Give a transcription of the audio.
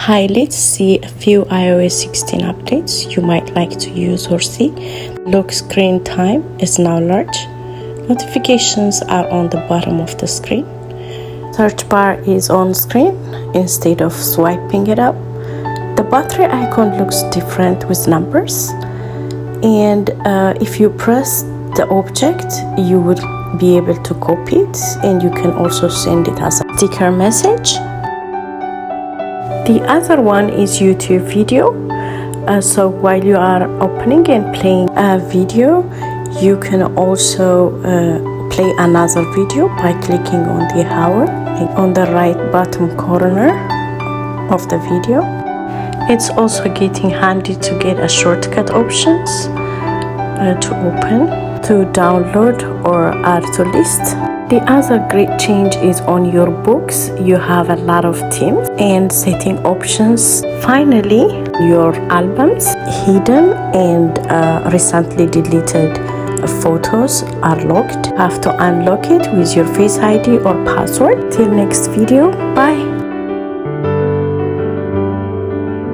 Hi, let's see a few iOS 16 updates you might like to use or see. Lock screen time is now large. Notifications are on the bottom of the screen. Search bar is on screen instead of swiping it up. The battery icon looks different with numbers. And if you press the object, you will be able to copy it, and you can also send it as a sticker message. The other one is YouTube video. So while you are opening and playing a video, you can also play another video by clicking on the hour on the right bottom corner of the video. It's also getting handy to get a shortcut options to open, to download or add to list. The other great change is on your books. You have a lot of themes and setting options. Finally, your albums, hidden and recently deleted photos are locked. You have to unlock it with your Face ID or password. Till next video, bye.